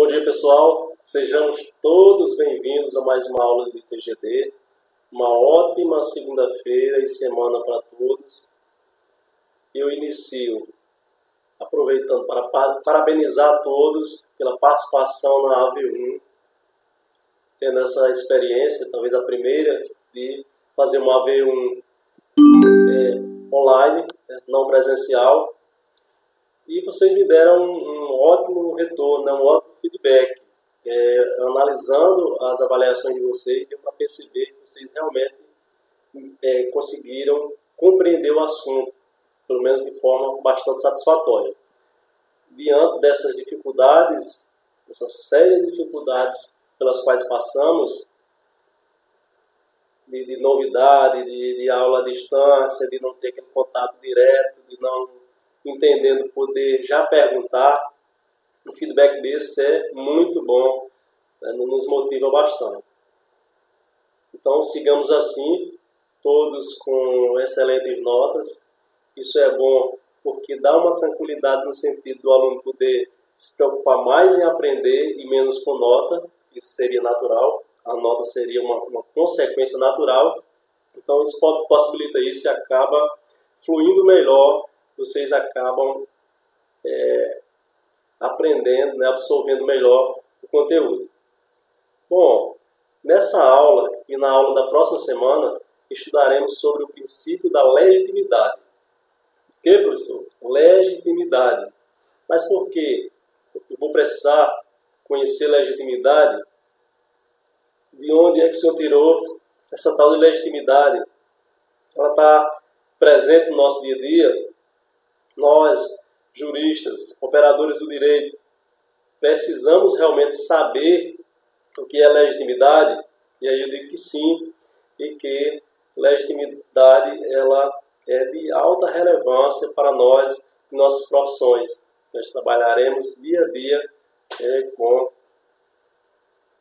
Bom dia, pessoal. Sejamos todos bem-vindos a mais uma aula de TGD. Uma ótima segunda-feira e semana para todos. Eu inicio aproveitando para parabenizar a todos pela participação na AV1, tendo essa experiência, talvez a primeira, de fazer uma AV1 online, não presencial. E vocês me deram um ótimo retorno, um ótimo feedback. Analisando as avaliações de vocês, deu para perceber que vocês realmente conseguiram compreender o assunto, pelo menos de forma bastante satisfatória. Diante dessas dificuldades, essa série de dificuldades pelas quais passamos, de novidade, de aula à distância, de não ter aquele contato direto, de não entendendo poder já perguntar, o feedback desse é muito bom, nos motiva bastante. Então sigamos assim, todos com excelentes notas. Isso é bom porque dá uma tranquilidade no sentido do aluno poder se preocupar mais em aprender e menos com nota. Isso seria natural, a nota seria uma consequência natural. Então isso possibilita isso e acaba fluindo melhor, vocês acabam aprendendo, absorvendo melhor o conteúdo. Bom, nessa aula e na aula da próxima semana, estudaremos sobre o princípio da legitimidade. O que, professor? Legitimidade. Mas por quê? Eu vou precisar conhecer legitimidade. De onde é que o senhor tirou essa tal de legitimidade? Ela está presente no nosso dia a dia. Nós, juristas, operadores do direito, precisamos realmente saber o que é legitimidade? E aí eu digo que sim, e que legitimidade ela é de alta relevância para nós e nossas profissões. Nós trabalharemos dia a dia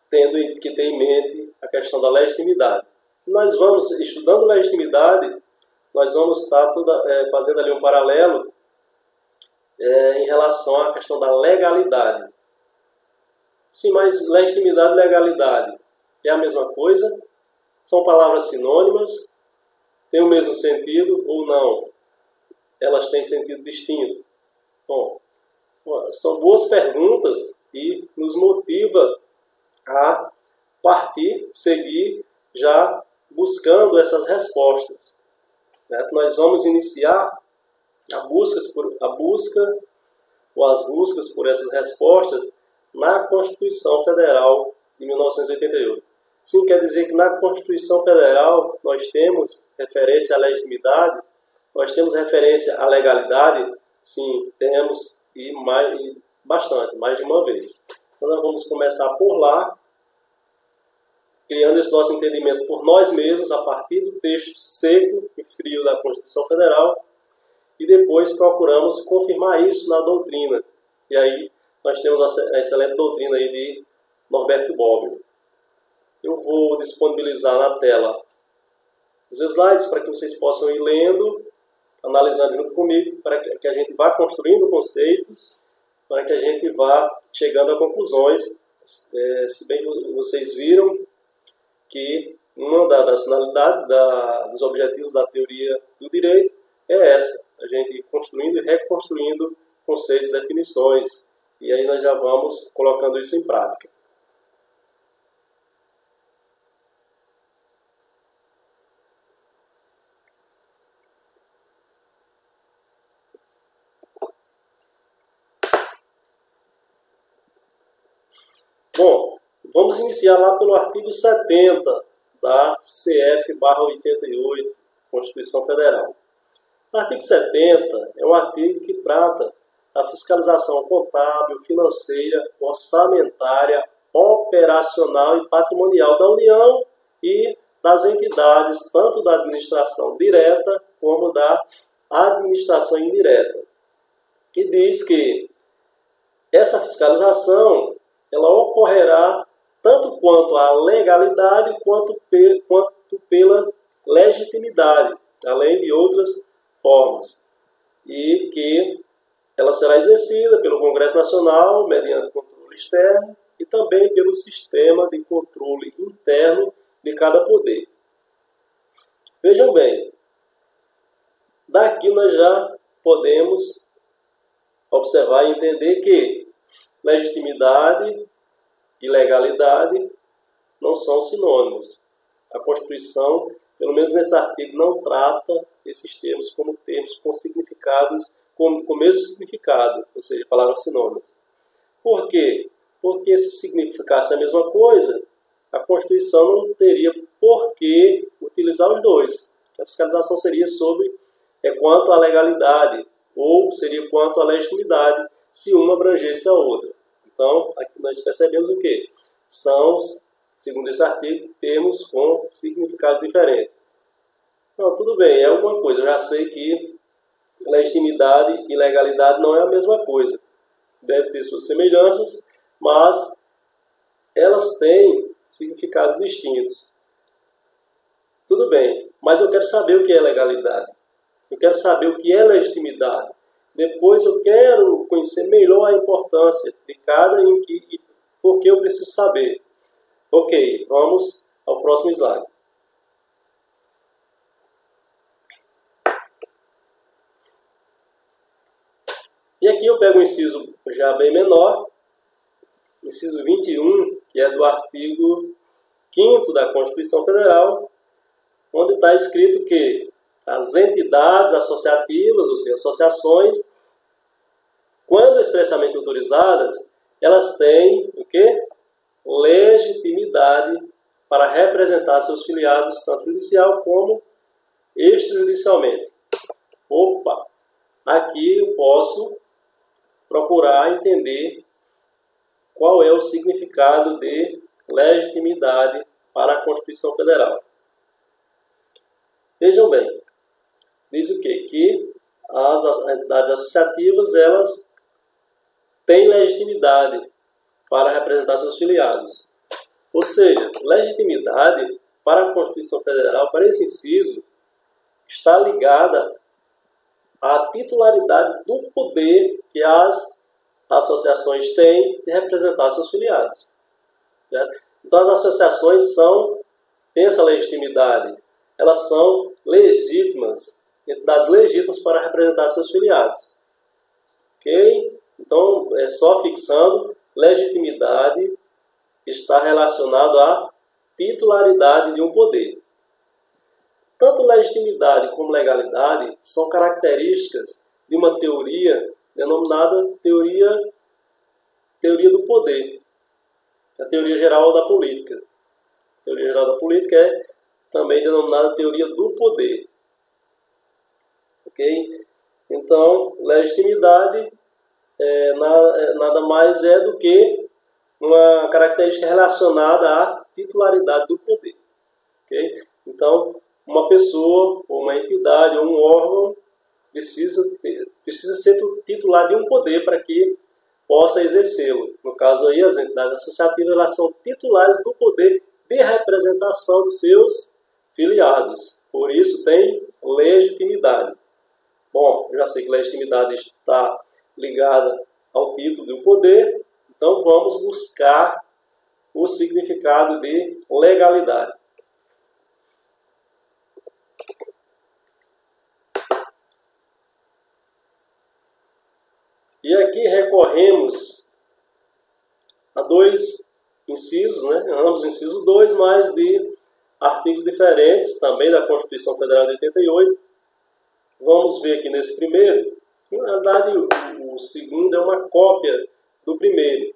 tendo que ter em mente a questão da legitimidade. Nós vamos, estudando legitimidade, nós vamos estar fazendo ali um paralelo em relação à questão da legalidade. Sim, mas legitimidade e legalidade é a mesma coisa? São palavras sinônimas? Têm o mesmo sentido ou não? Elas têm sentido distinto? Bom, são boas perguntas e nos motiva a partir, seguir, já buscando essas respostas. Nós vamos iniciar as buscas por essas respostas na Constituição Federal de 1988. Sim, quer dizer que na Constituição Federal nós temos referência à legitimidade, nós temos referência à legalidade, sim, temos, e bastante, mais de uma vez. Então nós vamos começar por lá, criando esse nosso entendimento por nós mesmos, a partir do texto seco e frio da Constituição Federal, e depois procuramos confirmar isso na doutrina. E aí nós temos a excelente doutrina aí de Norberto Bobbio. Eu vou disponibilizar na tela os slides para que vocês possam ir lendo, analisando junto comigo, para que a gente vá construindo conceitos, para que a gente vá chegando a conclusões. Se bem que vocês viram que uma das finalidades, dos objetivos da teoria do direito é essa, a gente ir construindo e reconstruindo conceitos e definições, e aí nós já vamos colocando isso em prática. Bom, vamos iniciar lá pelo artigo 70 da CF/88, Constituição Federal. O artigo 70 é um artigo que trata da fiscalização contábil, financeira, orçamentária, operacional e patrimonial da União e das entidades, tanto da administração direta como da administração indireta. E diz que essa fiscalização ela ocorrerá tanto quanto à legalidade quanto pela legitimidade, além de outras formas, e que ela será exercida pelo Congresso Nacional mediante controle controle externo e também pelo sistema de controle interno de cada poder. Vejam bem, daqui nós já podemos observar e entender que legitimidade e legalidade não são sinônimos. A Constituição, pelo menos nesse artigo, não trata esses termos como termos com significados, com o mesmo significado, ou seja, palavras sinônimas. Por quê? Porque se significasse a mesma coisa, a Constituição não teria por que utilizar os dois. A fiscalização seria sobre quanto à legalidade, ou seria quanto à legitimidade, se uma abrangesse a outra. Então, aqui nós percebemos o quê? São, segundo esse artigo, termos com significados diferentes. Não, tudo bem, é alguma coisa. Eu já sei que legitimidade e legalidade não é a mesma coisa. Deve ter suas semelhanças, mas elas têm significados distintos. Tudo bem, mas eu quero saber o que é legalidade. Eu quero saber o que é legitimidade. Depois eu quero conhecer melhor a importância de cada e por que eu preciso saber. Ok, vamos ao próximo slide. E aqui eu pego um inciso já bem menor, inciso 21, que é do artigo 5º da Constituição Federal, onde está escrito que as entidades associativas, ou seja, associações, quando expressamente autorizadas, elas têm o quê? Legitimidade para representar seus filiados, tanto judicial como extrajudicialmente. Opa! Aqui eu posso procurar entender qual é o significado de legitimidade para a Constituição Federal. Vejam bem, diz o quê? Que as entidades associativas, elas têm legitimidade para representar seus filiados. Ou seja, legitimidade para a Constituição Federal, para esse inciso, está ligada à titularidade do poder que as associações têm de representar seus filiados. Certo? Então, as associações têm essa legitimidade. Elas são legítimas, entidades legítimas para representar seus filiados. Ok? Então, é só fixando, legitimidade está relacionado à titularidade de um poder. Tanto legitimidade como legalidade são características de uma teoria denominada teoria do poder, a teoria geral da política. A teoria geral da política é também denominada teoria do poder. Ok? Então, legitimidade nada mais é do que uma característica relacionada à titularidade do poder. Ok? Então, uma pessoa, ou uma entidade, ou um órgão precisa ser titular de um poder para que possa exercê-lo. No caso aí, as entidades associativas, elas são titulares do poder de representação de seus filiados. Por isso tem legitimidade. Bom, eu já sei que legitimidade está ligada ao título do poder, então vamos buscar o significado de legalidade. E aqui recorremos a dois incisos, ambos incisos 2, mas de artigos diferentes, também da Constituição Federal de 88. Vamos ver aqui nesse primeiro. Na verdade, o segundo é uma cópia do primeiro.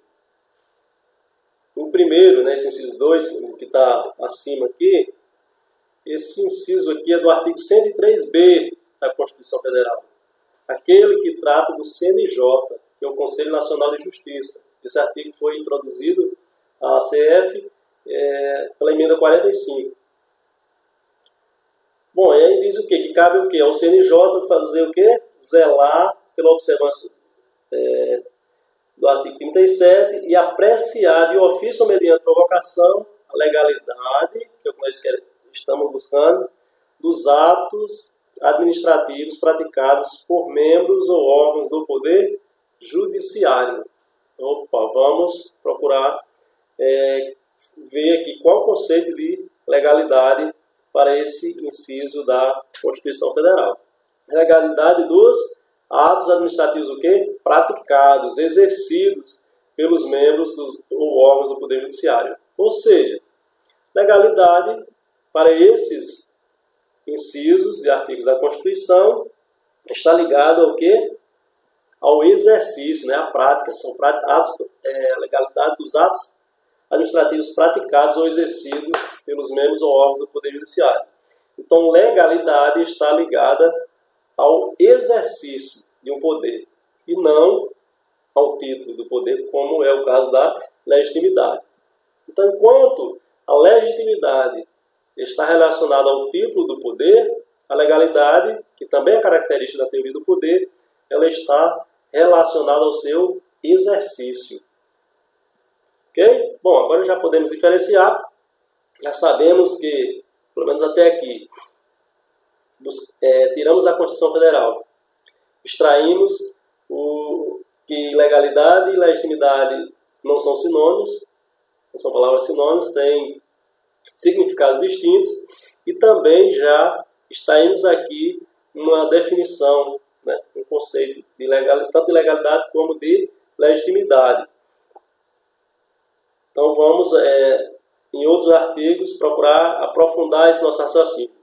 O primeiro, esse inciso 2, que está acima aqui, esse inciso aqui é do artigo 103b da Constituição Federal. Aquele que trata do CNJ, que é o Conselho Nacional de Justiça. Esse artigo foi introduzido à CF pela emenda 45. Bom, e aí diz o quê? Que cabe o quê? Ao CNJ fazer o quê? Zelar pela observância do artigo 37 e apreciar de ofício ou mediante provocação a legalidade, que é o que nós estamos buscando, dos atos administrativos praticados por membros ou órgãos do Poder Judiciário. Opa, vamos procurar ver aqui qual o conceito de legalidade para esse inciso da Constituição Federal. Legalidade dos atos administrativos o quê? Praticados, exercidos pelos membros ou órgãos do Poder Judiciário. Ou seja, legalidade para esses incisos e artigos da Constituição está ligado ao quê? Ao exercício, né? À prática. São legalidade dos atos administrativos praticados ou exercidos pelos membros ou órgãos do Poder Judiciário. Então, legalidade está ligada ao exercício de um poder e não ao título do poder, como é o caso da legitimidade. Então, enquanto a legitimidade está relacionada ao título do poder, a legalidade, que também é característica da teoria do poder, ela está relacionada ao seu exercício. Ok? Bom, agora já podemos diferenciar. Já sabemos que, pelo menos até aqui, tiramos a Constituição Federal. Extraímos que legalidade e legitimidade não são sinônimos, não são palavras sinônimas, têm significados distintos, e também já extraímos daqui uma definição, né, um conceito de legalidade, tanto de legalidade como de legitimidade. Então vamos, em outros artigos, procurar aprofundar esse nosso raciocínio.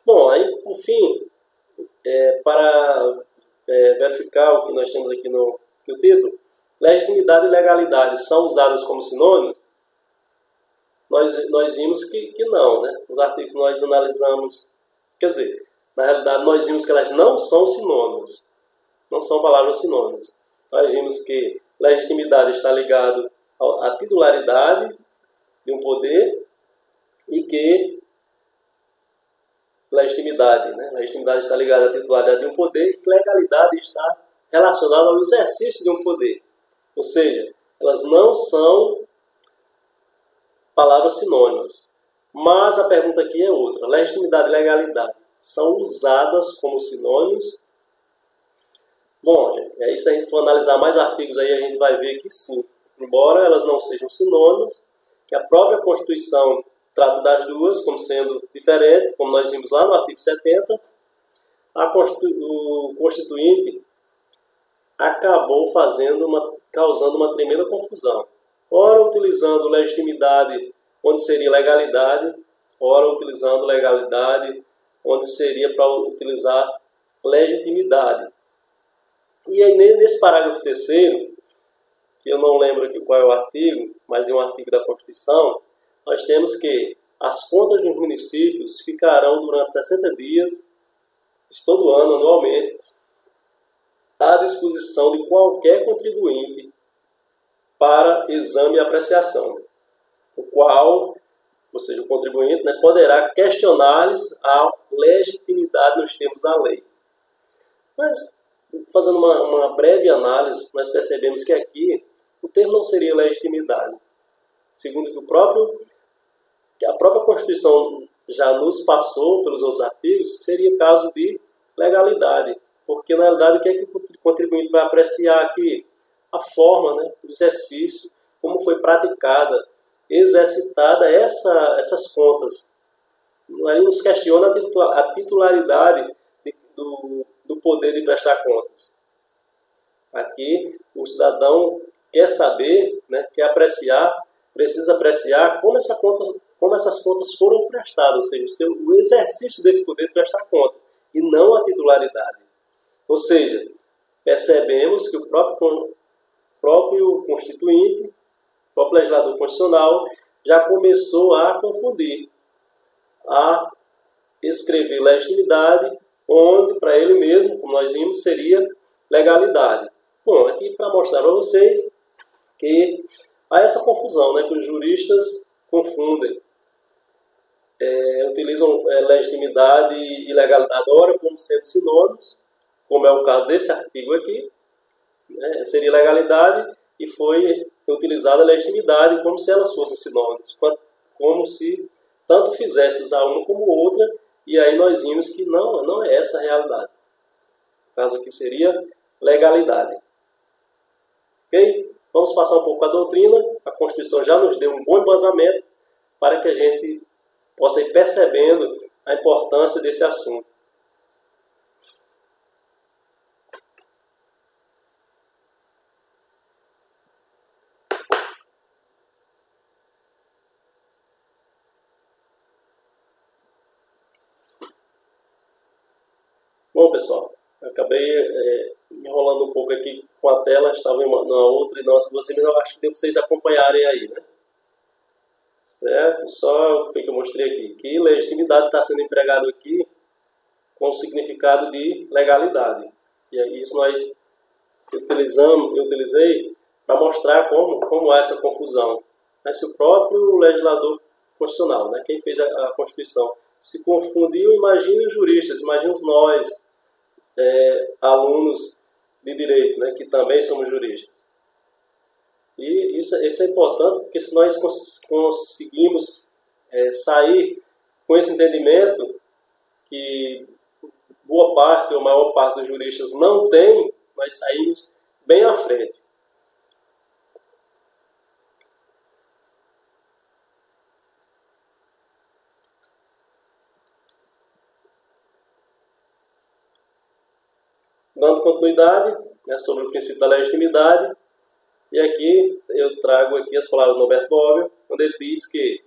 Bom, aí, por fim, para verificar o que nós temos aqui no título, legitimidade e legalidade são usadas como sinônimos? Nós vimos que não, né? Os artigos nós analisamos, quer dizer, na realidade nós vimos que elas não são sinônimos, não são palavras sinônimas. Nós vimos que legitimidade está ligado à titularidade de um poder e que legitimidade está ligada à titularidade de um poder e legalidade está relacionada ao exercício de um poder. Ou seja, elas não são palavras sinônimas. Mas a pergunta aqui é outra. Legitimidade e legalidade são usadas como sinônimos? Bom, gente, se a gente for analisar mais artigos aí, a gente vai ver que sim. Embora elas não sejam sinônimos, que a própria Constituição trata das duas como sendo diferentes, como nós vimos lá no artigo 70, o Constituinte acabou causando uma tremenda confusão. Ora utilizando legitimidade onde seria legalidade, ora utilizando legalidade onde seria para utilizar legitimidade. E aí nesse parágrafo 3º, que eu não lembro aqui qual é o artigo, mas é um artigo da Constituição, nós temos que as contas dos municípios ficarão durante 60 dias, todo ano, anualmente, à disposição de qualquer contribuinte para exame e apreciação, o qual, ou seja, o contribuinte, né, poderá questionar-lhes a legitimidade nos termos da lei. Mas, fazendo uma breve análise, nós percebemos que aqui o termo não seria legitimidade. Segundo que a própria Constituição já nos passou pelos outros artigos, seria caso de legalidade. Porque, na realidade, o que é que o contribuinte vai apreciar aqui? A forma, né, o exercício, como foi praticada, exercitada essas contas. Aí nos questiona a titularidade do poder de prestar contas. Aqui, o cidadão quer saber, né, precisa apreciar como essas contas foram prestadas, ou seja, o exercício desse poder de prestar conta, e não a titularidade. Ou seja, percebemos que o próprio constituinte, o próprio legislador constitucional, já começou a confundir, a escrever legitimidade, onde, para ele mesmo, como nós vimos, seria legalidade. Bom, aqui para mostrar para vocês que há essa confusão, né, que os juristas confundem. Utilizam legitimidade e legalidade, ora como sendo sinônimos, como é o caso desse artigo aqui, né, seria legalidade e foi utilizada a legitimidade como se elas fossem sinônimos, como se tanto fizesse usar uma como outra e aí nós vimos que não é essa a realidade. O caso aqui seria legalidade. Ok? Vamos passar um pouco a doutrina. A Constituição já nos deu um bom embasamento para que a gente possa ir percebendo a importância desse assunto. Bom, pessoal, eu acabei me enrolando um pouco aqui com a tela, estava na outra e não assim você, mas eu acho que deu para vocês acompanharem aí, né? Certo? Só o que eu mostrei aqui, que legitimidade está sendo empregado aqui com o significado de legalidade. E aí isso eu utilizei para mostrar como há essa confusão. Mas se o próprio legislador constitucional, né, quem fez a Constituição, se confundiu, imagine os juristas, imagine nós, alunos de direito, né, que também somos juristas. E isso é importante, porque se nós conseguimos sair com esse entendimento que boa parte ou maior parte dos juristas não tem, nós saímos bem à frente. Dando continuidade, né, sobre o princípio da legitimidade, e aqui eu trago aqui as palavras do Norberto Bobbio, onde ele diz que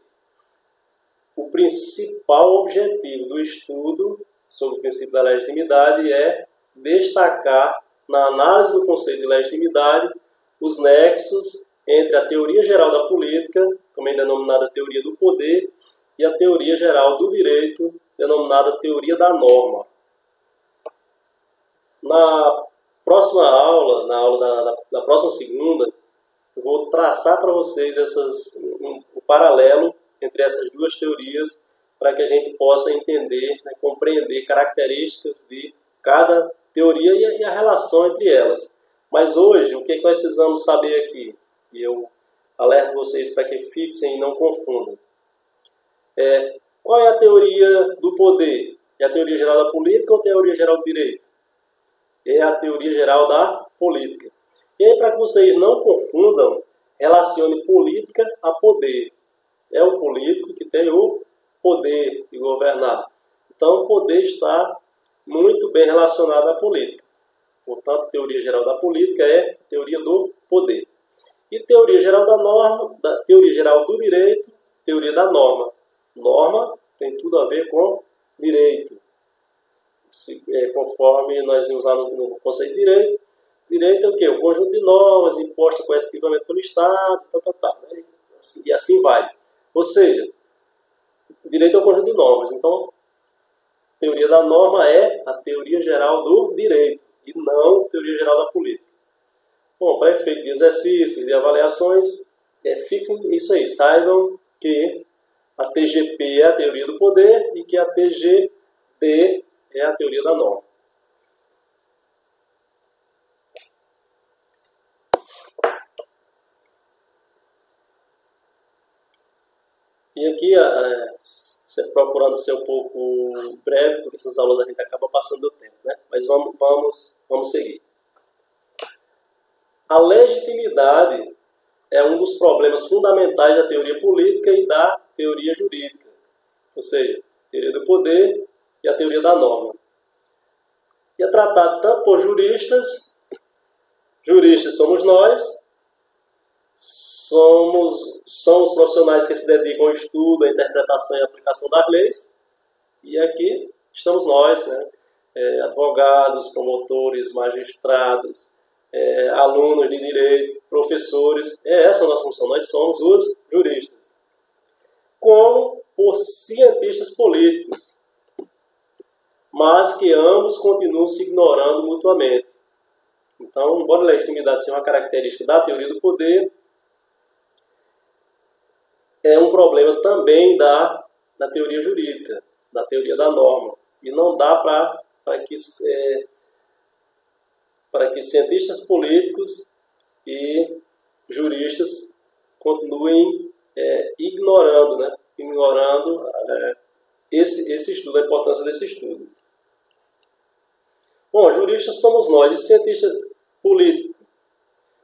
o principal objetivo do estudo sobre o princípio da legitimidade é destacar, na análise do conceito de legitimidade, os nexos entre a teoria geral da política, também denominada teoria do poder, e a teoria geral do direito, denominada teoria da norma. Na próxima aula, na aula da próxima segunda, eu vou traçar para vocês o paralelo entre essas duas teorias, para que a gente possa entender, né, compreender características de cada teoria e a relação entre elas. Mas hoje, o que nós precisamos saber aqui? E eu alerto vocês para que fixem e não confundam. Qual é a teoria do poder? É a teoria geral da política ou a teoria geral do direito? É a teoria geral da política. E aí, para que vocês não confundam, relacione política a poder. É o político que tem o poder de governar. Então, o poder está muito bem relacionado à política. Portanto, a teoria geral da política é a teoria do poder. E teoria geral da norma, teoria geral do direito, teoria da norma. Norma tem tudo a ver com direito. Conforme nós vimos lá no conceito de direito, direito é o quê? O conjunto de normas impostas coercitivamente pelo Estado, né? E assim vai. Ou seja, direito é um conjunto de normas. Então, a teoria da norma é a teoria geral do direito e não a teoria geral da política. Bom, para efeito de exercícios e avaliações, fixem isso aí. Saibam que a TGP é a teoria do poder e que a TGD é a teoria da norma. E aqui, procurando ser um pouco breve, porque essas aulas a gente acaba passando o tempo, né? Mas vamos seguir. A legitimidade é um dos problemas fundamentais da teoria política e da teoria jurídica. Ou seja, a teoria do poder e a teoria da norma. E é tratado tanto por juristas somos nós, são os profissionais que se dedicam ao estudo, à interpretação e à aplicação das leis, e aqui estamos nós, né? Advogados, promotores, magistrados, alunos de direito, professores, essa é a nossa função, nós somos os juristas. Como por cientistas políticos, mas que ambos continuam se ignorando mutuamente. Então, embora a legitimidade seja uma característica da teoria do poder, é um problema também da teoria jurídica, da teoria da norma. E não dá para que cientistas políticos e juristas continuem ignorando esse estudo, a importância desse estudo. Bom, juristas somos nós, e cientista político.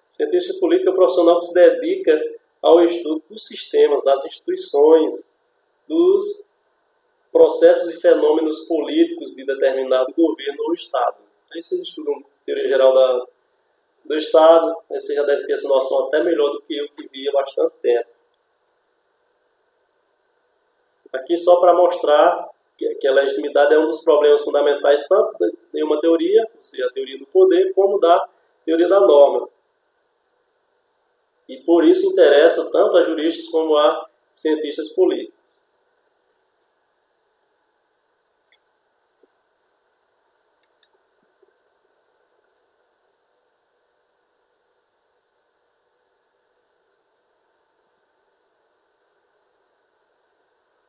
Cientista político é um profissional que se dedica ao estudo dos sistemas, das instituições, dos processos e fenômenos políticos de determinado governo ou Estado. Aí vocês estudam teoria geral do Estado, você já deve ter essa noção até melhor do que eu, que vi há bastante tempo. Aqui só para mostrar que a legitimidade é um dos problemas fundamentais tanto de uma teoria, ou seja, a teoria do poder, como da teoria da norma. E por isso interessa tanto a juristas como a cientistas políticos.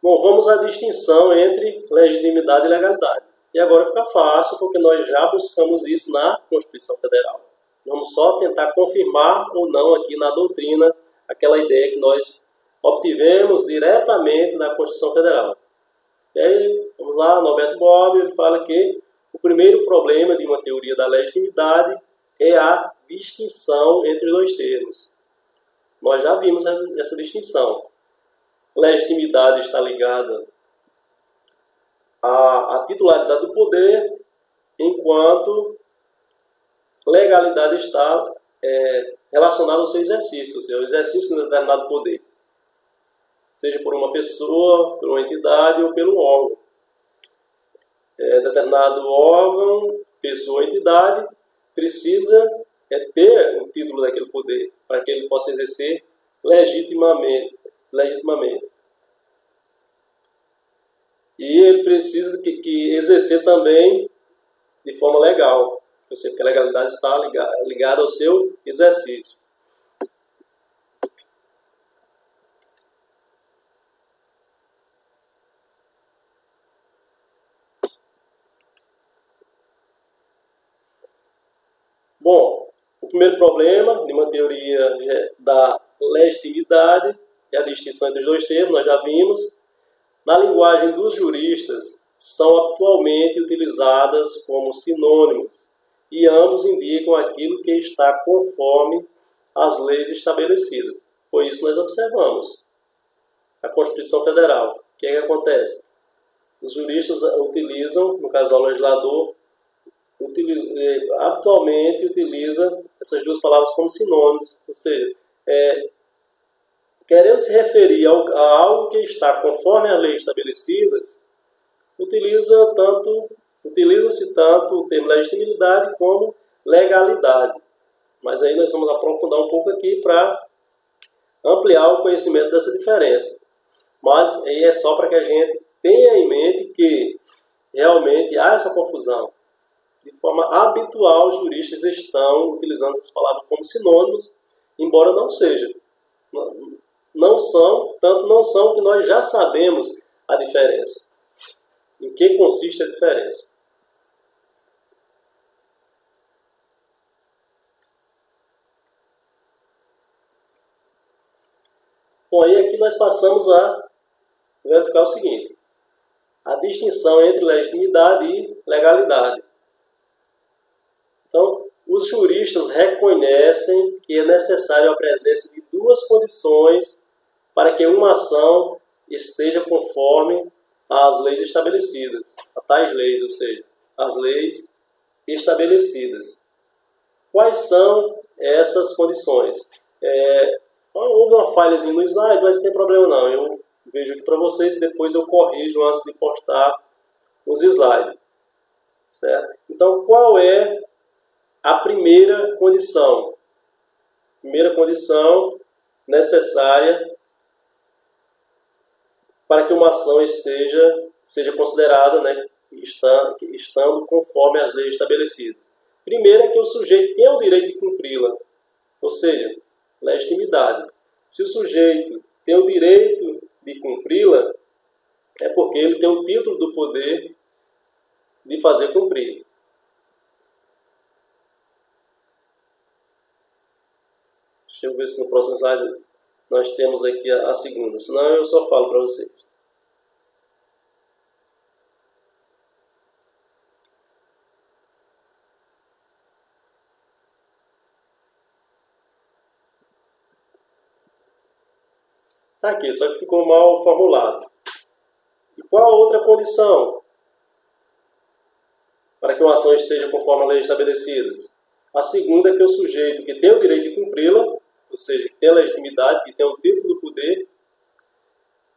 Bom, vamos à distinção entre legitimidade e legalidade. E agora fica fácil, porque nós já buscamos isso na Constituição Federal. Vamos só tentar confirmar ou não aqui na doutrina aquela ideia que nós obtivemos diretamente na Constituição Federal. E aí, vamos lá, Norberto Bobbio, ele fala que o primeiro problema de uma teoria da legitimidade é a distinção entre os dois termos. Nós já vimos essa distinção. Legitimidade está ligada à titularidade do poder, enquanto legalidade está relacionada ao seu exercício, ou seja, ao exercício de um determinado poder, seja por uma pessoa, por uma entidade ou pelo órgão. Determinado órgão, pessoa ou entidade precisa ter o título daquele poder para que ele possa exercer legitimamente. E ele precisa que exercer também de forma legal, ou seja, porque a legalidade está ligada ao seu exercício. Bom, o primeiro problema de uma teoria da legitimidade é a distinção entre os dois termos, nós já vimos. Na linguagem dos juristas, são atualmente utilizadas como sinônimos e ambos indicam aquilo que está conforme as leis estabelecidas. Foi isso que nós observamos. A Constituição Federal. O que acontece? Os juristas utilizam, no caso do legislador, atualmente utiliza essas duas palavras como sinônimos, ou seja, querendo se referir a algo que está conforme as leis estabelecidas, utiliza-se tanto o termo legitimidade como legalidade. Mas aí nós vamos aprofundar um pouco aqui para ampliar o conhecimento dessa diferença. Mas aí é só para que a gente tenha em mente que realmente há essa confusão. De forma habitual, os juristas estão utilizando essas palavras como sinônimos, embora não seja. Não são que nós já sabemos a diferença. Em que consiste a diferença? Bom, aí aqui nós passamos a verificar o seguinte: a distinção entre legitimidade e legalidade. Então, os juristas reconhecem que é necessário a presença de duas condições para que uma ação esteja conforme às leis estabelecidas, a tais leis, ou seja, as leis estabelecidas. Quais são essas condições? Houve uma falhazinha no slide, mas não tem problema não. Eu vejo aqui para vocês, depois eu corrijo antes de postar os slides. Certo? Então, qual é a primeira condição? Primeira condição necessária para que uma ação seja considerada, né, estando conforme as leis estabelecidas. Primeiro é que o sujeito tem o direito de cumpri-la, ou seja, legitimidade. Se o sujeito tem o direito de cumpri-la, é porque ele tem o título do poder de fazer cumprir. Deixa eu ver se no próximo slide nós temos aqui a segunda, senão eu só falo para vocês. Está aqui, só que ficou mal formulado. E qual a outra condição para que uma ação esteja conforme a lei estabelecidas? A segunda é que o sujeito que tem o direito de cumpri-la, ou seja, que tem a legitimidade, que tem o título do poder,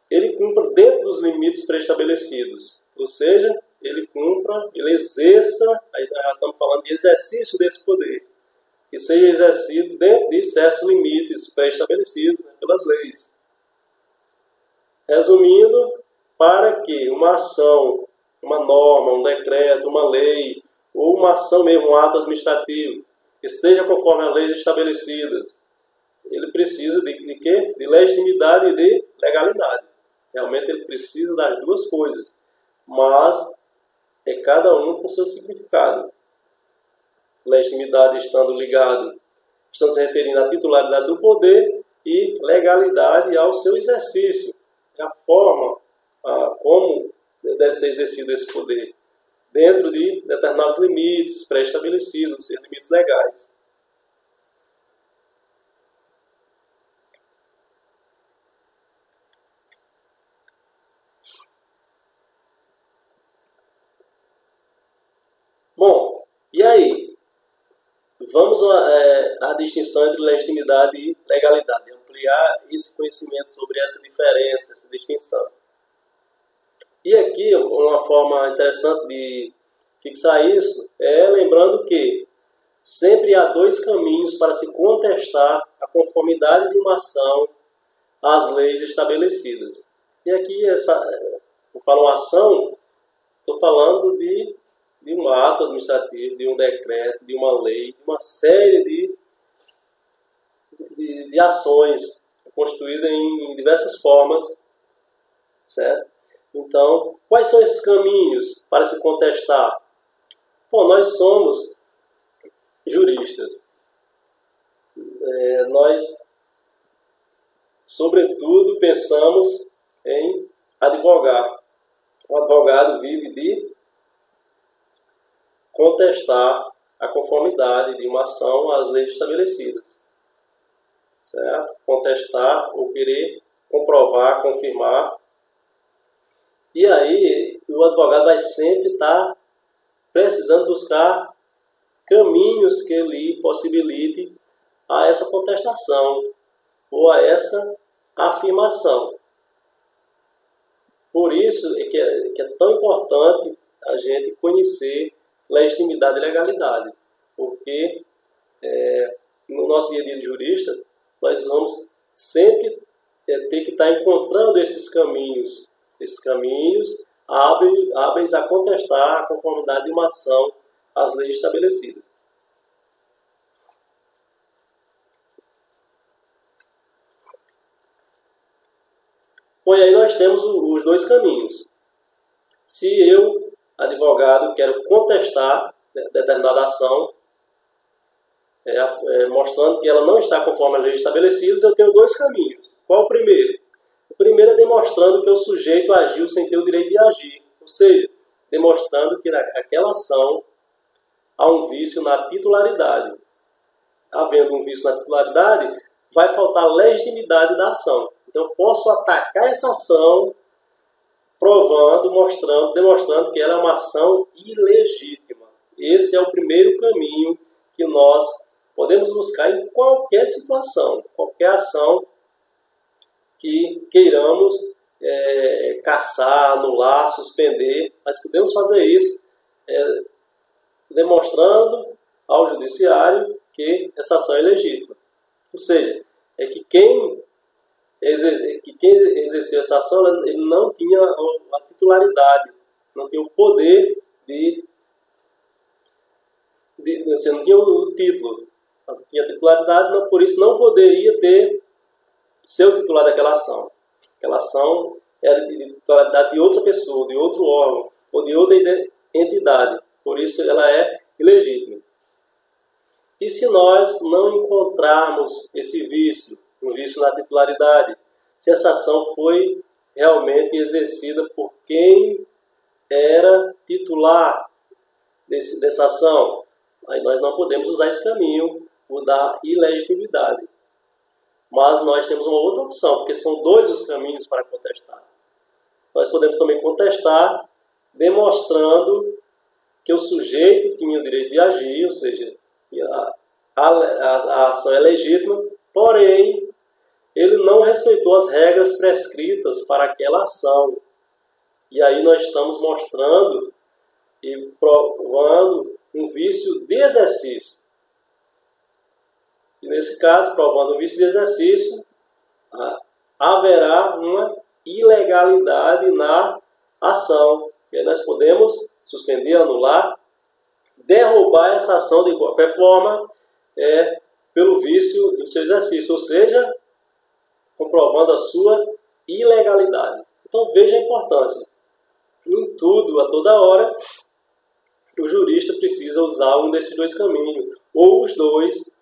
ele cumpra dentro dos limites pré-estabelecidos. Ou seja, ele cumpra, ele exerça, aí já estamos falando de exercício desse poder, que seja exercido dentro de certos limites pré-estabelecidos, né, pelas leis. Resumindo, para que uma ação, uma norma, um decreto, uma lei, ou uma ação mesmo, um ato administrativo, que esteja conforme as leis estabelecidas, ele precisa de quê? De legitimidade e de legalidade. Realmente ele precisa das duas coisas, mas é cada um com seu significado. Legitimidade estando se referindo à titularidade do poder, e legalidade ao seu exercício, a forma como deve ser exercido esse poder, dentro de determinados limites pré-estabelecidos, ou seja, limites legais. Bom, e aí? Vamos à distinção entre legitimidade e legalidade, ampliar esse conhecimento sobre essa diferença, essa distinção. E aqui, uma forma interessante de fixar isso é lembrando que sempre há dois caminhos para se contestar a conformidade de uma ação às leis estabelecidas. E aqui, eu falo ação, estou falando de um ato administrativo, de um decreto, de uma lei, de uma série de ações constituídas em diversas formas, certo? Então, quais são esses caminhos para se contestar? Bom, nós somos juristas. Nós, sobretudo, pensamos em advogar. O advogado vive de contestar a conformidade de uma ação às leis estabelecidas. Certo? Contestar ou querer comprovar, confirmar. E aí, o advogado vai sempre estar precisando buscar caminhos que lhe possibilitem a essa contestação ou a essa afirmação. Por isso é que é tão importante a gente conhecer legitimidade e legalidade, porque no nosso dia a dia de jurista, nós vamos sempre ter que estar encontrando esses caminhos. Esses caminhos abrem a contestar a conformidade de uma ação às leis estabelecidas. Bom, e aí nós temos os dois caminhos. Se eu, advogado, quero contestar determinada ação, mostrando que ela não está conforme as leis estabelecidas, eu tenho dois caminhos. Qual o primeiro? O primeiro é demonstrando que o sujeito agiu sem ter o direito de agir, ou seja, demonstrando que naquela ação há um vício na titularidade. Havendo um vício na titularidade, vai faltar legitimidade da ação. Então, eu posso atacar essa ação provando, demonstrando que ela é uma ação ilegítima. Esse é o primeiro caminho que nós podemos buscar em qualquer situação, qualquer ação que queiramos cassar, anular, suspender. Nós podemos fazer isso demonstrando ao judiciário que essa ação é legítima. Ou seja, é que quem exerceu essa ação, ele não tinha a titularidade, não tinha o poder você não tinha o título, não tinha a titularidade, por isso não poderia ser o titular daquela ação. Aquela ação era de titularidade de outra pessoa, de outro órgão, ou de outra entidade, por isso ela é ilegítima. E se nós não encontrarmos esse vício, um vício na titularidade, se essa ação foi realmente exercida por quem era titular dessa ação, aí nós não podemos usar esse caminho, o da ilegitimidade. Mas nós temos uma outra opção, porque são dois os caminhos para contestar. Nós podemos também contestar demonstrando que o sujeito tinha o direito de agir, ou seja, a ação é legítima, porém, ele não respeitou as regras prescritas para aquela ação. E aí nós estamos mostrando e provando um vício de exercício. E nesse caso, provando um vício de exercício, haverá uma ilegalidade na ação. E aí nós podemos suspender, anular, derrubar essa ação de qualquer forma, pelo vício do seu exercício, ou seja, comprovando a sua ilegalidade. Então veja a importância. Em tudo, a toda hora, o jurista precisa usar um desses dois caminhos, ou os dois,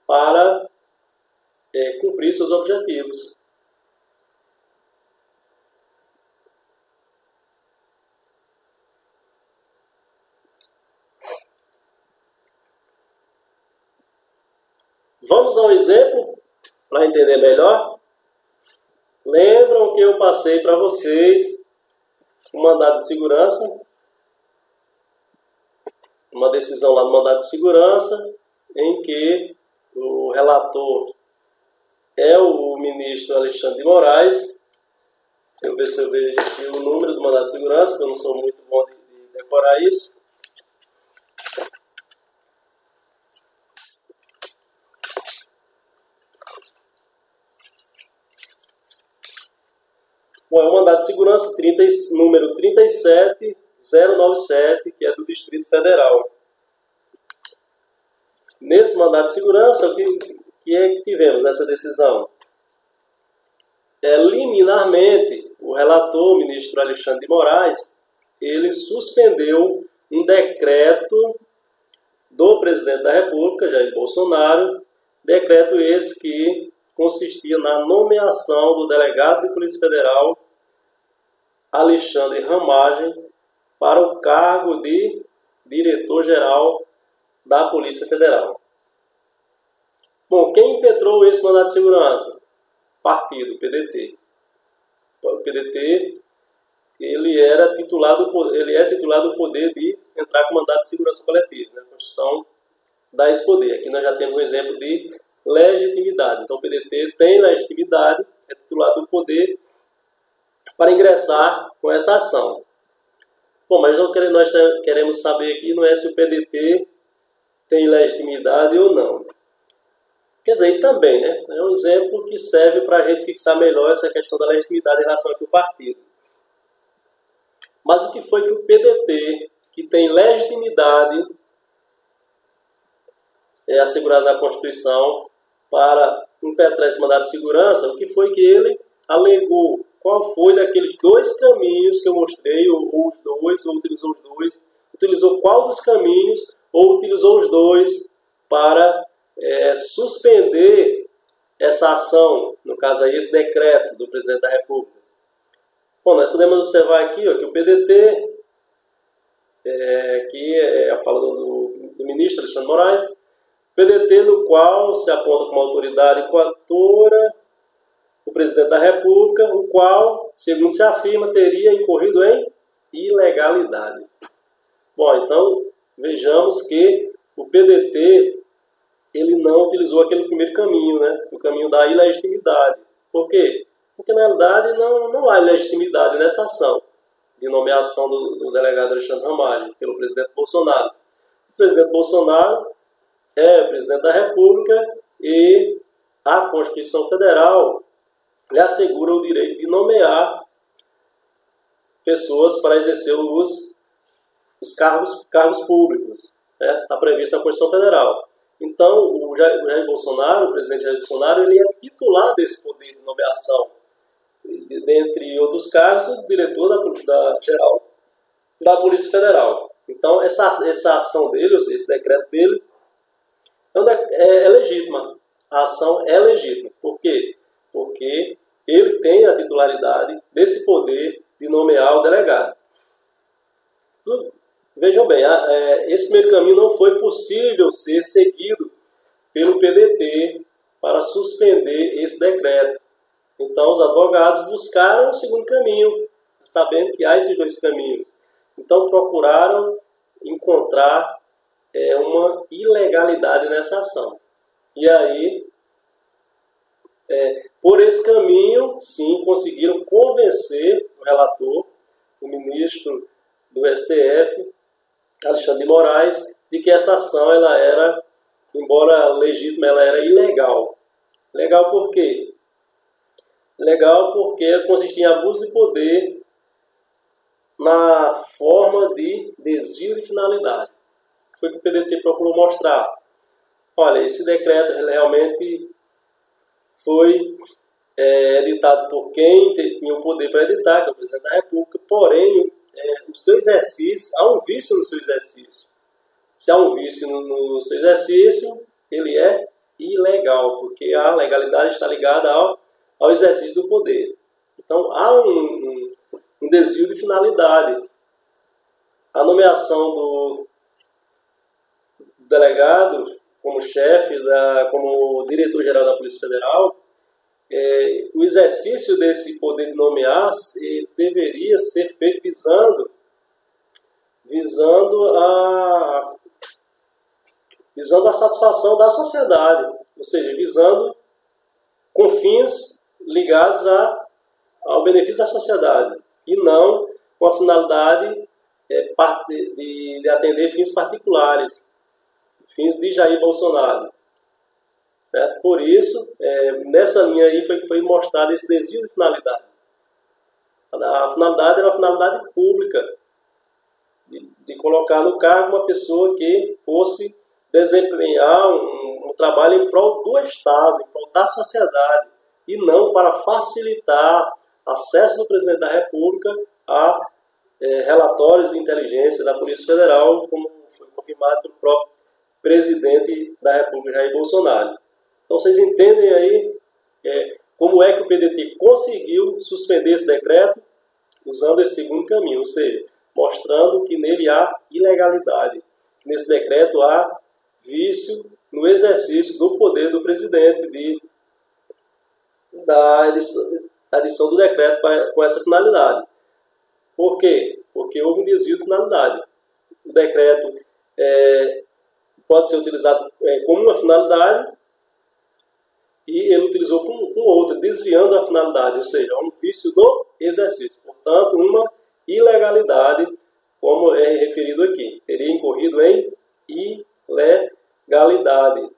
para cumprir seus objetivos. Vamos ao exemplo para entender melhor? Lembram que eu passei para vocês um mandado de segurança, uma decisão lá do mandado de segurança, em que o relator é o ministro Alexandre de Moraes. Deixa eu ver se eu vejo aqui o número do mandado de segurança, porque eu não sou muito bom de decorar isso. Bom, é o mandado de segurança número 37097, que é do Distrito Federal. Nesse mandado de segurança, o que é que tivemos nessa decisão? Liminarmente, o relator, o ministro Alexandre de Moraes, ele suspendeu um decreto do presidente da República, Jair Bolsonaro, decreto esse que consistia na nomeação do delegado de Polícia Federal, Alexandre Ramagem, para o cargo de diretor-geral da Polícia Federal. Bom, quem impetrou esse mandado de segurança? Partido, PDT. O PDT, ele é titular do poder de entrar com mandado de segurança coletiva, na Constituição dá esse poder. Aqui nós já temos um exemplo de legitimidade. Então o PDT tem legitimidade, é titular do poder para ingressar com essa ação. Bom, mas nós queremos saber aqui não é se o PDT tem legitimidade ou não. Quer dizer, e também, né? É um exemplo que serve para a gente fixar melhor essa questão da legitimidade em relação ao partido. Mas o que foi que o PDT, que tem legitimidade assegurada na Constituição, para impetrar esse mandado de segurança, o que foi que ele alegou? Qual foi daqueles dois caminhos que eu mostrei, ou os dois, ou utilizou os dois? Utilizou qual dos caminhos, ou utilizou os dois para suspender essa ação, no caso aí, esse decreto do presidente da República? Bom, nós podemos observar aqui que o PDT, que é a fala do ministro Alexandre de Moraes, PDT no qual se aponta como autoridade coatora o presidente da República, o qual, segundo se afirma, teria incorrido em ilegalidade. Bom, então vejamos que o PDT ele não utilizou aquele primeiro caminho, né? O caminho da ilegitimidade. Por quê? Porque na realidade não há ilegitimidade nessa ação de nomeação do delegado Alexandre Ramagem pelo presidente Bolsonaro. O presidente Bolsonaro é presidente da República e a Constituição Federal lhe assegura o direito de nomear pessoas para exercer os cargos públicos. Está previsto na Constituição Federal. Então, o Jair Bolsonaro, o presidente Jair Bolsonaro, ele é titular desse poder de nomeação. Dentre outros cargos, o diretor geral da Polícia Federal. Então, essa ação dele, ou seja, esse decreto dele, é legítima. A ação é legítima. Por quê? Porque ele tem a titularidade desse poder de nomear o delegado. Vejam bem, esse primeiro caminho não foi possível ser seguido pelo PDT para suspender esse decreto. Então, os advogados buscaram o segundo caminho, sabendo que há esses dois caminhos. Então, procuraram encontrar uma ilegalidade nessa ação. E aí, por esse caminho, sim, conseguiram convencer o relator, o ministro do STF, Alexandre de Moraes, de que essa ação, ela era, embora legítima, ela era ilegal. Legal por quê? Legal porque consistia em abuso de poder na forma de desvio de finalidade. Foi o que o PDT procurou mostrar. Olha, esse decreto realmente foi editado por quem tinha o poder para editar, que é o presidente da República, porém, o seu exercício, há um vício no seu exercício. Se há um vício no seu exercício, ele é ilegal, porque a legalidade está ligada ao exercício do poder. Então, há um desvio de finalidade. A nomeação do delegado como chefe, como diretor-geral da Polícia Federal, o exercício desse poder de nomear deveria ser feito visando a satisfação da sociedade, ou seja, visando com fins ligados ao benefício da sociedade, e não com a finalidade de atender fins particulares, fins de Jair Bolsonaro. Certo? Por isso, nessa linha aí foi mostrado esse desvio de finalidade. A finalidade era uma finalidade pública, de colocar no cargo uma pessoa que fosse desempenhar um trabalho em prol do Estado, em prol da sociedade, e não para facilitar acesso do presidente da República a relatórios de inteligência da Polícia Federal, como foi confirmado pelo próprio presidente da República, Jair Bolsonaro. Então, vocês entendem aí como é que o PDT conseguiu suspender esse decreto usando esse segundo caminho, ou seja, mostrando que nele há ilegalidade, que nesse decreto há vício no exercício do poder do presidente da edição do decreto com essa finalidade. Por quê? Porque houve um desvio de finalidade. O decreto pode ser utilizado com uma finalidade e ele utilizou com outra, desviando a finalidade, ou seja, um vício do exercício. Portanto, uma ilegalidade, como é referido aqui. Teria incorrido em ilegalidade.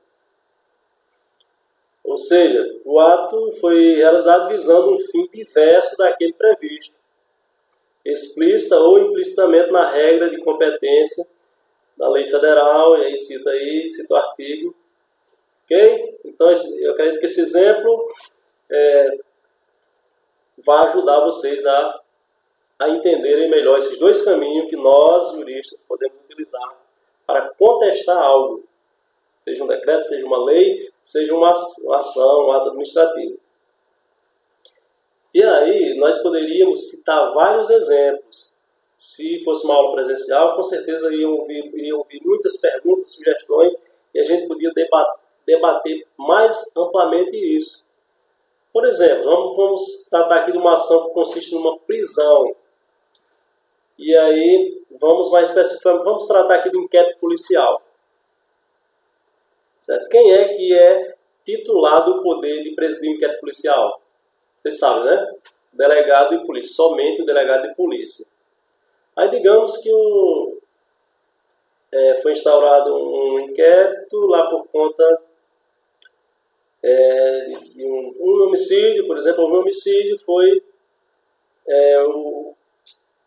Ou seja, o ato foi realizado visando um fim diverso daquele previsto, explícita ou implicitamente na regra de competência da lei federal, e aí cita o artigo. Ok? Então, eu acredito que esse exemplo vai ajudar vocês a entenderem melhor esses dois caminhos que nós, juristas, podemos utilizar para contestar algo, seja um decreto, seja uma lei, seja uma ação, um ato administrativo. E aí, nós poderíamos citar vários exemplos. Se fosse uma aula presencial, com certeza iriam ouvir muitas perguntas, sugestões, e a gente podia debater mais amplamente isso. Por exemplo, vamos tratar aqui de uma ação que consiste numa prisão. E aí, vamos mais especificamente, vamos tratar aqui de inquérito policial. Certo? Quem é que é titulado do poder de presidir o inquérito policial? Vocês sabem, né? Delegado de polícia, somente o delegado de polícia. Aí digamos que foi instaurado um inquérito lá por conta de um homicídio, por exemplo, um homicídio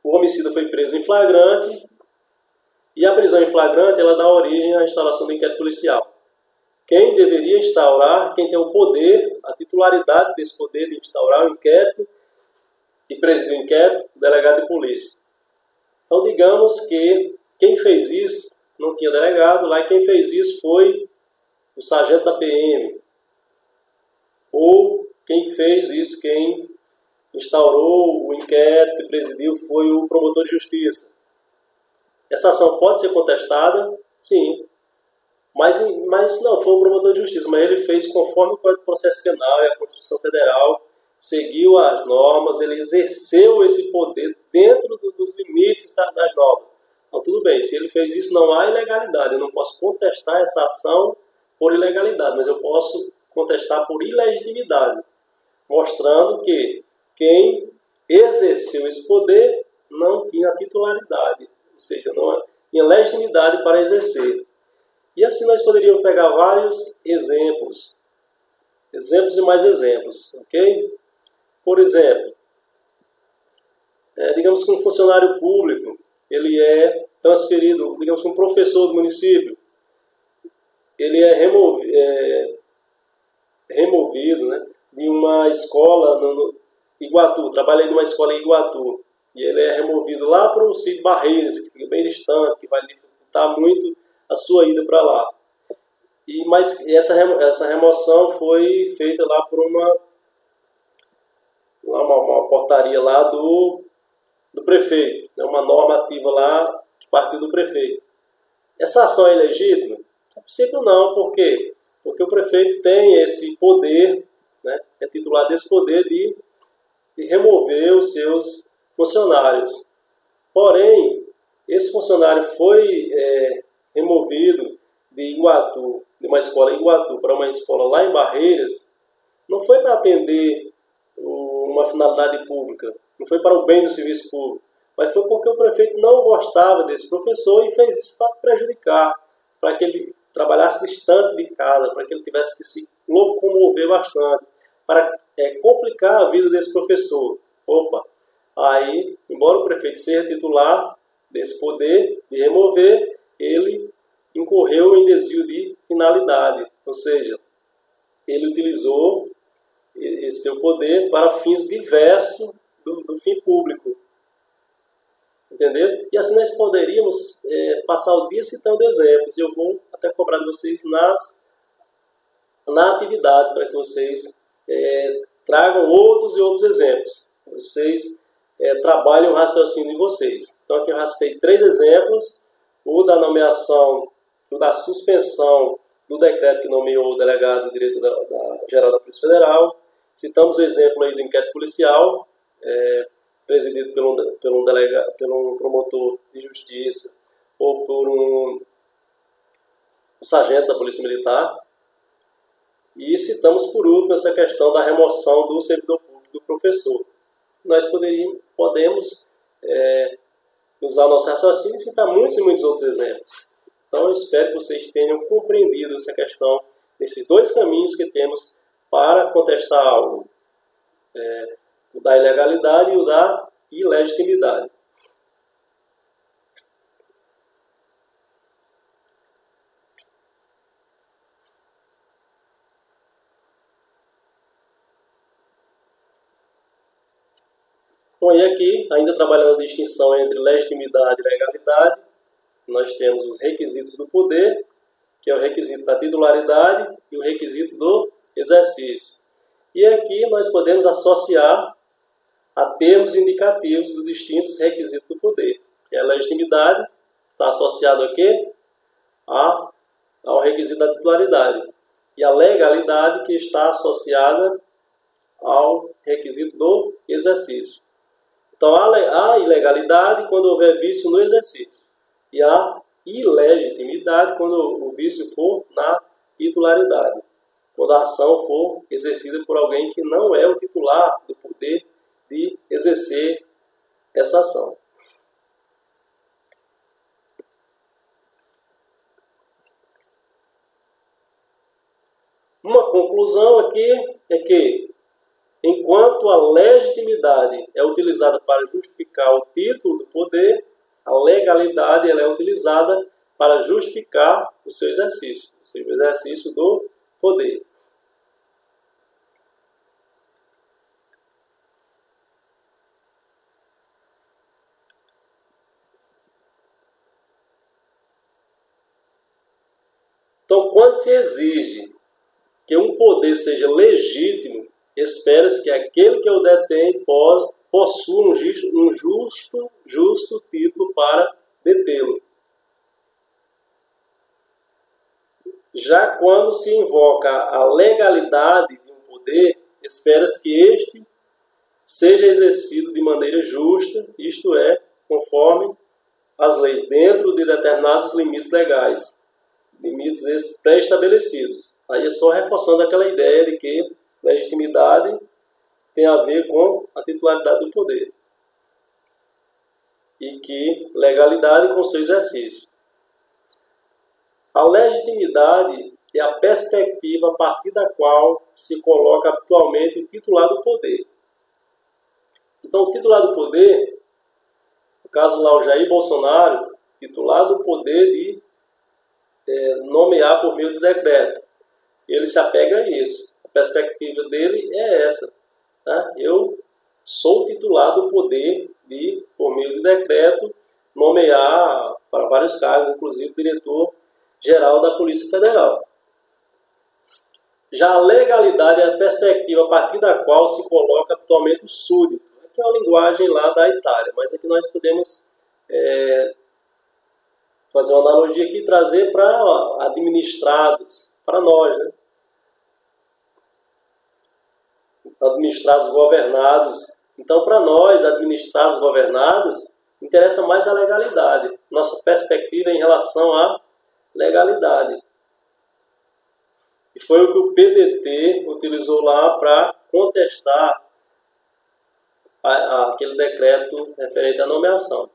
o homicida foi preso em flagrante, e a prisão em flagrante ela dá origem à instauração do inquérito policial. Quem deveria instaurar, quem tem o poder, a titularidade desse poder de instaurar o inquérito e presidir o inquérito, o delegado de polícia. Então, digamos que quem fez isso não tinha delegado lá, e quem fez isso foi o sargento da PM. Ou quem fez isso, quem instaurou o inquérito e presidiu foi o promotor de justiça. Essa ação pode ser contestada? Sim. Mas não foi o promotor de justiça, mas ele fez conforme o Código de Processo Penal e a Constituição Federal, seguiu as normas, ele exerceu esse poder dentro dos limites das normas. Então, tudo bem, se ele fez isso, não há ilegalidade. Eu não posso contestar essa ação por ilegalidade, mas eu posso contestar por ilegitimidade, mostrando que quem exerceu esse poder não tinha titularidade, ou seja, não tinha legitimidade para exercer. E assim nós poderíamos pegar vários exemplos e mais exemplos, ok? Por exemplo, digamos que um funcionário público, ele é transferido, digamos que um professor do município, ele é removido, né, de uma escola no Iguatu, trabalhei numa escola em Iguatu, e ele é removido lá para o sítio Barreiras, que fica bem distante, que vai dificultar muito a sua ida para lá. Mas essa remoção foi feita lá por uma portaria lá do prefeito, né, uma normativa lá que partiu do prefeito. Essa ação é legítima? Não é possível não, por quê? Porque o prefeito tem esse poder, né, é titular desse poder de remover os seus funcionários. Porém, esse funcionário foi removido de Iguatu, de uma escola em Iguatu para uma escola lá em Barreiras, não foi para atender uma finalidade pública, não foi para o bem do serviço público, mas foi porque o prefeito não gostava desse professor e fez isso para prejudicar, para que ele trabalhasse distante de casa, para que ele tivesse que se locomover bastante, para complicar a vida desse professor. Aí, embora o prefeito seja titular desse poder de remover, ele incorreu em desvio de finalidade, ou seja, ele utilizou esse seu poder para fins diversos do fim público. Entendeu? E assim nós poderíamos passar o dia citando exemplos, e eu vou até cobrar de vocês na atividade, para que vocês tragam outros e outros exemplos. Vocês trabalhem o raciocínio de vocês. Então aqui eu rastei 3 exemplos: o da nomeação, o da suspensão do decreto que nomeou o delegado diretor-geral da Polícia Federal. Citamos o exemplo aí do inquérito policial, presidido por um promotor de justiça ou por um sargento da Polícia Militar. E citamos por último essa questão da remoção do servidor público do professor. Nós podemos usar nosso raciocínio e citar muitos e muitos outros exemplos. Então eu espero que vocês tenham compreendido essa questão desses 2 caminhos que temos para contestar algo. O da ilegalidade e o da ilegitimidade. Bom, e aqui, ainda trabalhando a distinção entre legitimidade e legalidade, nós temos os requisitos do poder, que é o requisito da titularidade e o requisito do exercício. E aqui nós podemos associar a termos indicativos dos distintos requisitos do poder. Que a legitimidade está associado a quê? Ao requisito da titularidade. E a legalidade que está associada ao requisito do exercício. Então, há ilegalidade quando houver vício no exercício. E há ilegitimidade quando o vício for na titularidade. Quando a ação for exercida por alguém que não é o titular do poder de exercer essa ação. Uma conclusão aqui é que, enquanto a legitimidade é utilizada para justificar o título do poder, a legalidade ela é utilizada para justificar o seu exercício, ou seja, o exercício do poder. Então, quando se exige que um poder seja legítimo, espera-se que aquele que o detém possua um justo título para detê-lo. Já quando se invoca a legalidade de um poder, espera-se que este seja exercido de maneira justa, isto é, conforme as leis, dentro de determinados limites legais, limites esses pré-estabelecidos. Aí é só reforçando aquela ideia de que legitimidade tem a ver com a titularidade do poder e que legalidade com seu exercício. A legitimidade é a perspectiva a partir da qual se coloca habitualmente o titular do poder. Então, o titular do poder, no caso lá o Jair Bolsonaro, titular do poder de nomear por meio de decreto. Ele se apega a isso. A perspectiva dele é essa. Tá? Eu sou titular do poder de, por meio de decreto, nomear para vários cargos, inclusive diretor-geral da Polícia Federal. Já a legalidade é a perspectiva a partir da qual se coloca habitualmente o súdito. Aqui é uma linguagem lá da Itália, mas aqui nós podemos fazer uma analogia aqui e trazer para administrados, para nós, né? Administrados, governados. Então, para nós, administrados, governados, interessa mais a legalidade. Nossa perspectiva em relação à legalidade. E foi o que o PDT utilizou lá para contestar aquele decreto referente à nomeação.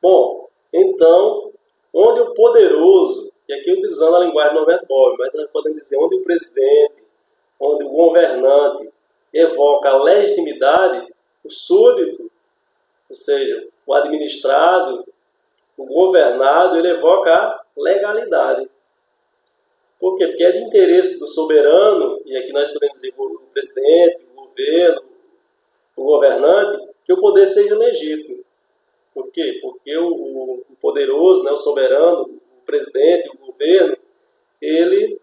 Bom, então, onde o poderoso, e aqui utilizando a linguagem de Norberto Bobbio, mas nós podemos dizer onde o presidente, onde o governante evoca a legitimidade, o súdito, ou seja, o administrado, o governado, ele evoca a legalidade. Por quê? Porque é de interesse do soberano, e aqui nós podemos dizer o presidente, o governo, o governante, que o poder seja legítimo. Por quê? Porque o poderoso, né, o soberano, o presidente, o governo, ele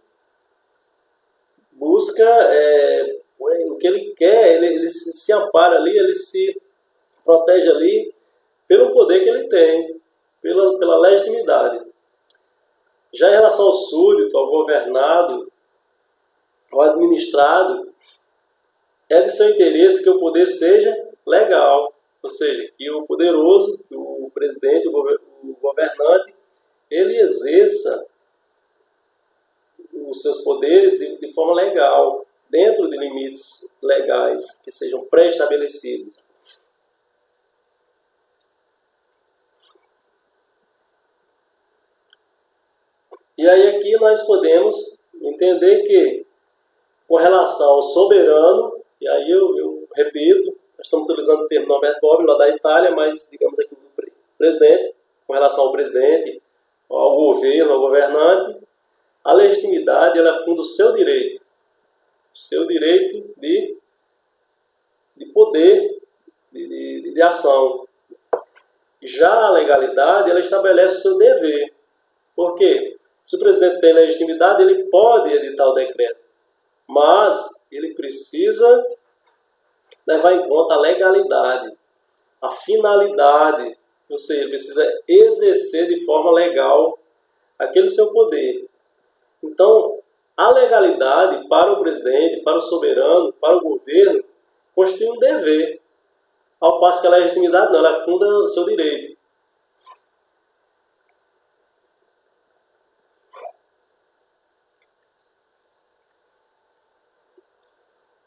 busca o que ele quer, ele se ampara ali, ele se protege ali pelo poder que ele tem, pela legitimidade. Já em relação ao súdito, ao governado, ao administrado, é de seu interesse que o poder seja legal. Ou seja, que o poderoso, que o presidente, o governante, ele exerça os seus poderes de forma legal, dentro de limites legais que sejam pré-estabelecidos. E aí aqui nós podemos entender que, com relação ao soberano, e aí eu repito, nós estamos utilizando o termo Norberto Bobbio, lá da Itália, mas digamos aqui o presidente, com relação ao presidente, ao governo, ao governante, a legitimidade ela funda o seu direito de poder, de ação. Já a legalidade, ela estabelece o seu dever. Por quê? Se o presidente tem legitimidade, ele pode editar o decreto, mas ele precisa levar em conta a legalidade, a finalidade, ou seja, ele precisa exercer de forma legal aquele seu poder. Então, a legalidade para o presidente, para o soberano, para o governo, constitui um dever, ao passo que a legitimidade não, ela funda o seu direito.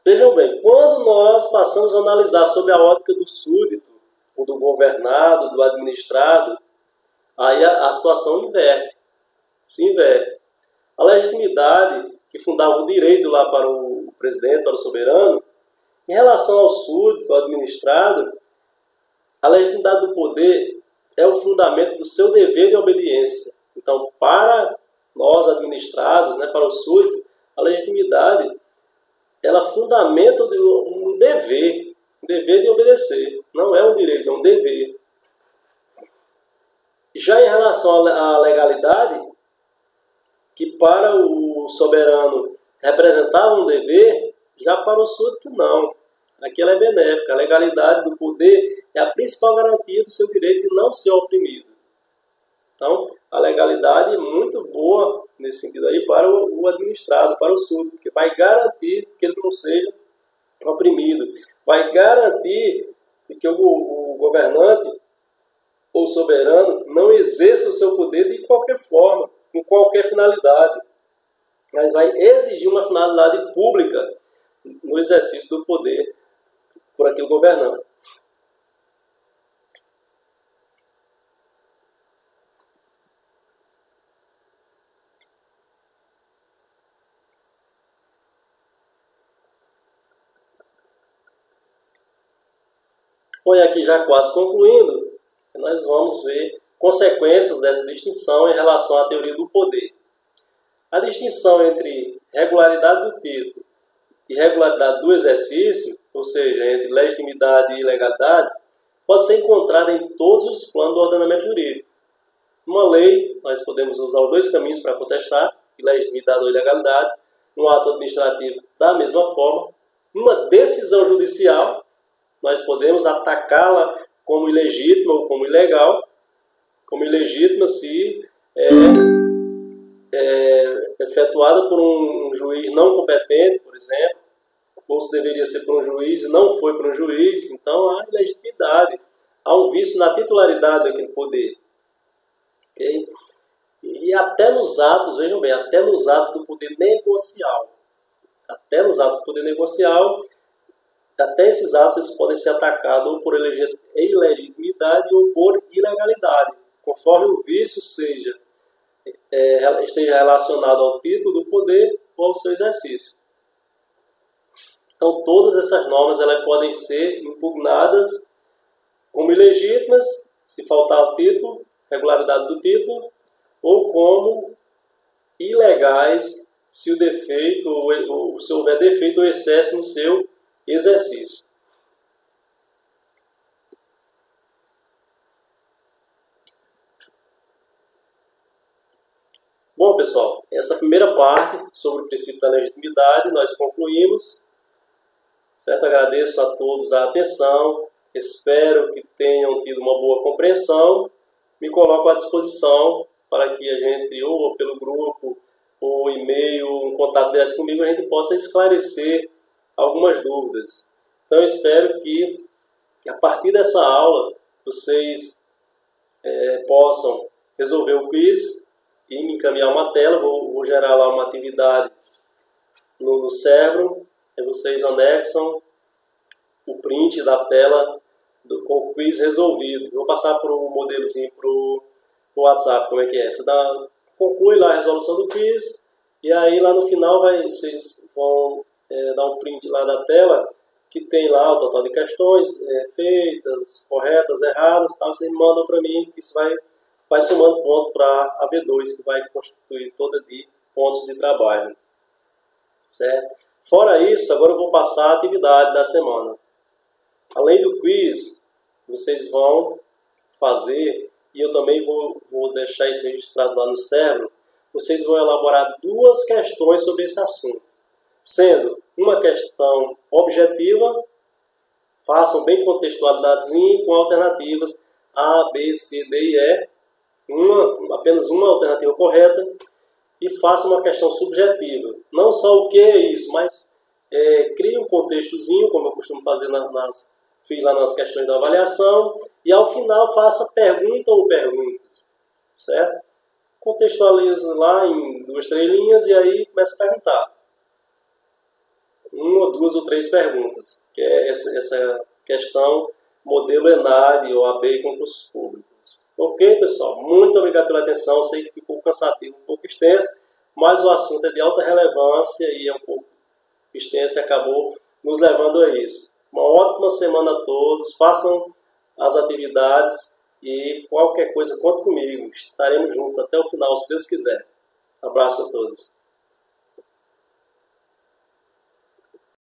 Vejam bem, quando nós passamos a analisar sobre a ótica do súdito, ou do governado, do administrado, aí a situação se inverte. A legitimidade que fundava o direito lá para o presidente, para o soberano, em relação ao súdito, ao administrado, a legitimidade do poder é o fundamento do seu dever de obediência. Então, para nós administrados, né, para o súdito, a legitimidade ela fundamenta um dever de obedecer. Não é um direito, é um dever. Já em relação à legalidade, que para o soberano representava um dever, Já para o súdito, não. Aqui ela é benéfica. A legalidade do poder é a principal garantia do seu direito de não ser oprimido. Então, a legalidade é muito boa nesse sentido aí para o administrado, para o súdito, porque vai garantir que ele não seja oprimido, vai garantir que o governante ou soberano não exerça o seu poder de qualquer forma, com qualquer finalidade, mas vai exigir uma finalidade pública no exercício do poder por aquele governante. Bom, e aqui já quase concluindo, nós vamos ver consequências dessa distinção em relação à teoria do poder. A distinção entre regularidade do título e regularidade do exercício, ou seja, entre legitimidade e ilegalidade, pode ser encontrada em todos os planos do ordenamento jurídico. Numa lei, nós podemos usar os dois caminhos para contestar, legitimidade ou ilegalidade, no ato administrativo da mesma forma. Numa decisão judicial, nós podemos atacá-la como ilegítima ou como ilegal. Como ilegítima se é efetuada por um juiz não competente, por exemplo, ou se deveria ser por um juiz e não foi por um juiz. Então há ilegitimidade, há um vício na titularidade daquele poder. Okay? E até nos atos, vejam bem, até nos atos do poder negocial. Até nos atos do poder negocial, até esses atos eles podem ser atacados ou por ilegitimidade ou por ilegalidade, conforme o vício esteja relacionado ao título do poder ou ao seu exercício. Então, todas essas normas elas podem ser impugnadas como ilegítimas, se faltar o título, regularidade do título, ou como ilegais, se o defeito, ou se houver defeito ou excesso no seu exercício. Bom, pessoal, essa primeira parte sobre o princípio da legitimidade nós concluímos. Certo? Agradeço a todos a atenção, espero que tenham tido uma boa compreensão. Me coloco à disposição para que a gente, ou pelo grupo, ou e-mail, um contato direto comigo, a gente possa esclarecer algumas dúvidas. Então, eu espero que a partir dessa aula vocês possam resolver o quiz e me encaminhar uma tela. Vou gerar lá uma atividade no Cérebro. Aí vocês anexam o print da tela com o quiz resolvido. Vou passar para o modelozinho para o WhatsApp, como é que é. Você conclui lá a resolução do quiz e aí lá no final vocês vão dar um print lá da tela que tem lá o total de questões feitas, corretas, erradas, tal. Vocês mandam para mim, isso vai somando ponto para a V2, que vai constituir toda de pontos de trabalho. Certo? Fora isso, agora eu vou passar a atividade da semana. Além do quiz, vocês vão fazer, e eu também vou deixar isso registrado lá no Cérebro, vocês vão elaborar 2 questões sobre esse assunto. Sendo uma questão objetiva, façam bem contextualizadozinho com alternativas A, B, C, D e E, apenas uma alternativa correta, e façam uma questão subjetiva. Não só o que é isso, mas crie um contextozinho, como eu costumo fazer fiz lá nas questões da avaliação, e ao final faça pergunta ou perguntas. Certo? Contextualize lá em 2, 3 linhas e aí começa a perguntar. 1, 2 ou 3 perguntas, que é essa questão modelo ENAD ou AB e concursos públicos. Ok, pessoal? Muito obrigado pela atenção. Sei que ficou cansativo, um pouco extenso, mas o assunto é de alta relevância e é um pouco extenso e acabou nos levando a isso. Uma ótima semana a todos. Façam as atividades e qualquer coisa, conte comigo. Estaremos juntos até o final, se Deus quiser. Abraço a todos.